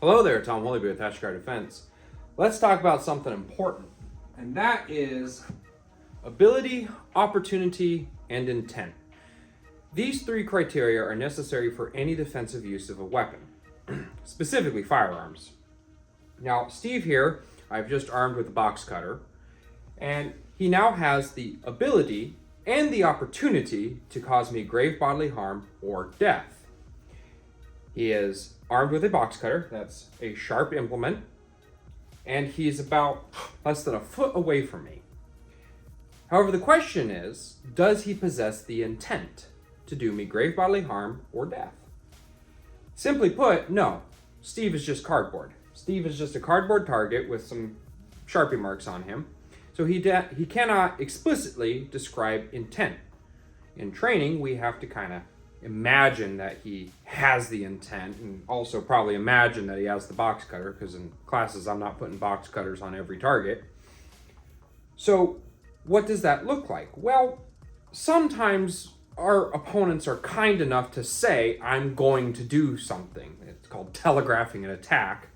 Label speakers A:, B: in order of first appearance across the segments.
A: Hello there, Tom Willoughby with Ashigaru Defense. Let's talk about something important, and that is ability, opportunity, and intent. These three criteria are necessary for any defensive use of a weapon, specifically firearms. Now, Steve here, I've just armed with a box cutter, and he now has the ability and the opportunity to cause me grave bodily harm or death. He is armed with a box cutter, that's a sharp implement, and he's about less than a foot away from me. However, the question is, does he possess the intent to do me grave bodily harm or death? Simply put, no. Steve is just cardboard. Steve is just a cardboard target with some Sharpie marks on him, so he cannot explicitly describe intent. In training, we have to kind of imagine that he has the intent, and also probably imagine that he has the box cutter, because in classes I'm not putting box cutters on every target. So what does that look like? Well, sometimes our opponents are kind enough to say, I'm going to do something. It's called telegraphing an attack.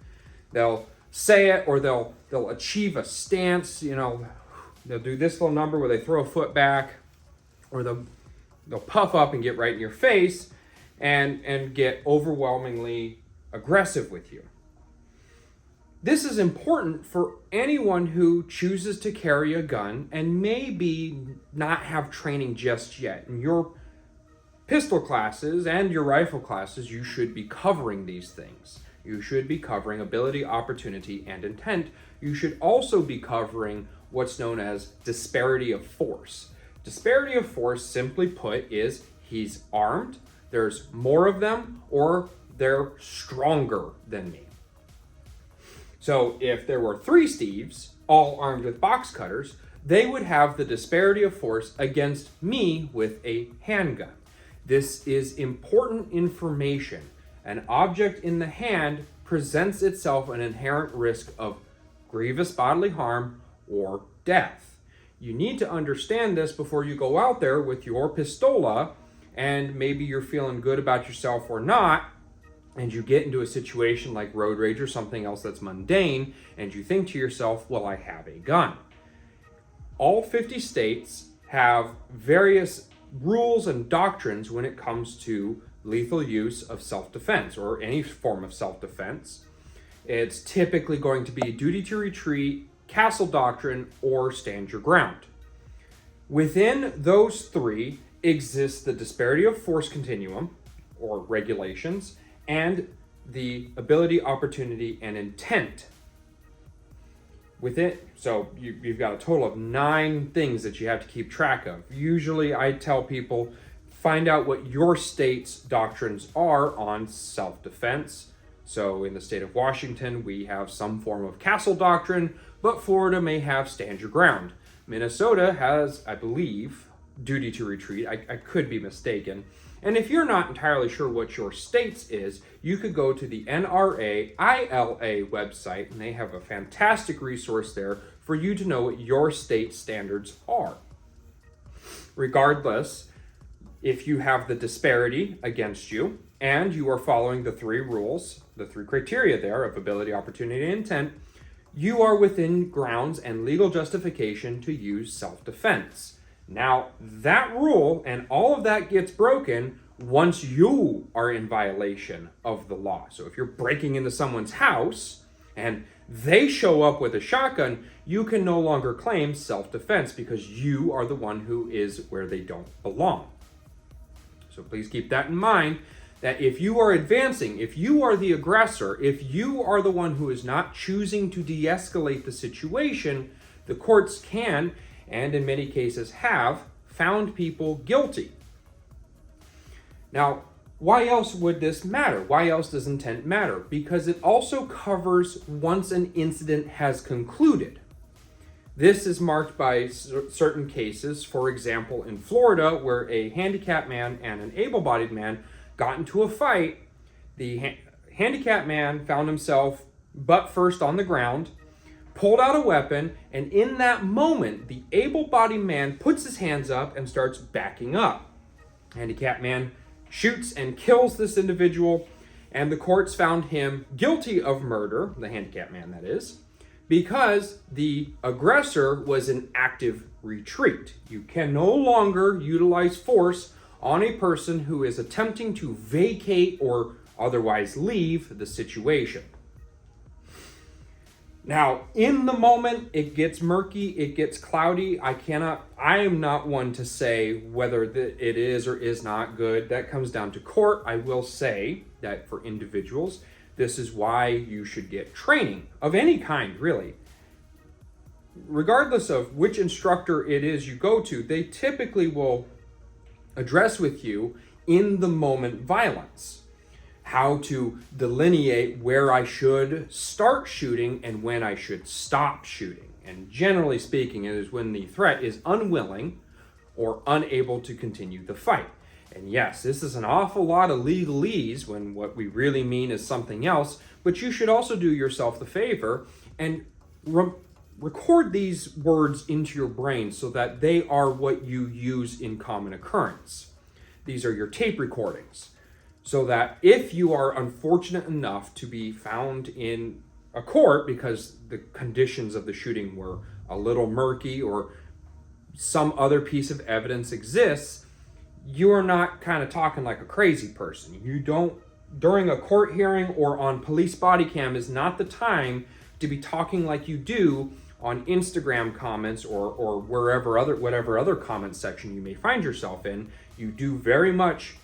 A: They'll say it, or they'll achieve a stance, they'll do this little number where they throw a foot back, or they'll puff up and get right in your face and get overwhelmingly aggressive with you. This is important for anyone who chooses to carry a gun and maybe not have training just yet. In your pistol classes and your rifle classes, you should be covering these things. You should be covering ability, opportunity, and intent. You should also be covering what's known as disparity of force. Disparity of force, simply put, is he's armed, there's more of them, or they're stronger than me. So if there were three Steves, all armed with box cutters, they would have the disparity of force against me with a handgun. This is important information. An object in the hand presents itself an inherent risk of grievous bodily harm or death. You need to understand this before you go out there with your pistola, and maybe you're feeling good about yourself or not, and you get into a situation like road rage or something else that's mundane, and you think to yourself, well, I have a gun. All 50 states have various rules and doctrines when it comes to lethal use of self-defense or any form of self-defense. It's typically going to be duty to retreat, castle doctrine, or stand your ground. Within those three exists the disparity of force continuum, or regulations, and the ability, opportunity, and intent. So you've got a total of 9 things that you have to keep track of. Usually I tell people, find out what your state's doctrines are on self-defense. So in the state of Washington, we have some form of castle doctrine, but Florida may have stand your ground. Minnesota has, I believe, duty to retreat. I could be mistaken. And if you're not entirely sure what your state's is, you could go to the NRA ILA website, and they have a fantastic resource there for you to know what your state standards are. Regardless, if you have the disparity against you, and you are following the 3 rules, the 3 criteria there of ability, opportunity, and intent, you are within grounds and legal justification to use self-defense. Now, that rule and all of that gets broken once you are in violation of the law. So if you're breaking into someone's house and they show up with a shotgun, you can no longer claim self-defense because you are the one who is where they don't belong. So please keep that in mind, that if you are advancing, if you are the aggressor, if you are the one who is not choosing to de-escalate the situation, the courts can, and in many cases have, found people guilty. Now, why else would this matter? Why else does intent matter? Because it also covers once an incident has concluded. This is marked by certain cases, for example, in Florida, where a handicapped man and an able-bodied man got into a fight. The handicapped man found himself butt first on the ground, pulled out a weapon, and in that moment, the able-bodied man puts his hands up and starts backing up. Handicapped man shoots and kills this individual, And the courts found him guilty of murder, the handicapped man that is, because the aggressor was in active retreat. You can no longer utilize force on a person who is attempting to vacate or otherwise leave the situation. Now, in the moment, it gets murky, it gets cloudy. I am not one to say whether it is or is not good. That comes down to court. I will say that for individuals, this is why you should get training of any kind, really. Regardless of which instructor it is you go to, they typically will address with you in the moment violence. How to delineate where I should start shooting and when I should stop shooting. And generally speaking, it is when the threat is unwilling or unable to continue the fight. And yes, this is an awful lot of legalese when what we really mean is something else, but you should also do yourself the favor and record these words into your brain so that they are what you use in common occurrence. These are your tape recordings. So that if you are unfortunate enough to be found in a court because the conditions of the shooting were a little murky or some other piece of evidence exists, you are not kind of talking like a crazy person. You don't, during a court hearing or on police body cam is not the time to be talking like you do on Instagram comments or whatever other comment section you may find yourself in. You do very much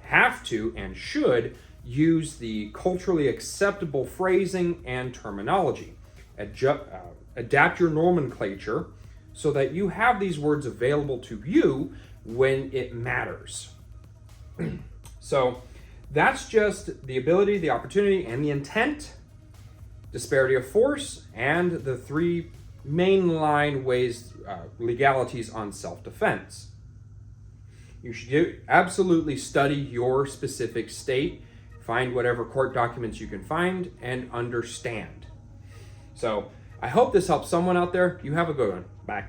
A: have to and should use the culturally acceptable phrasing and terminology. Adapt your nomenclature so that you have these words available to you when it matters. So that's just the ability, the opportunity, and the intent, disparity of force, and the three mainline ways, legalities on self-defense. You should absolutely study your specific state, find whatever court documents you can find, and understand. So I hope this helps someone out there. You have a good one. Bye.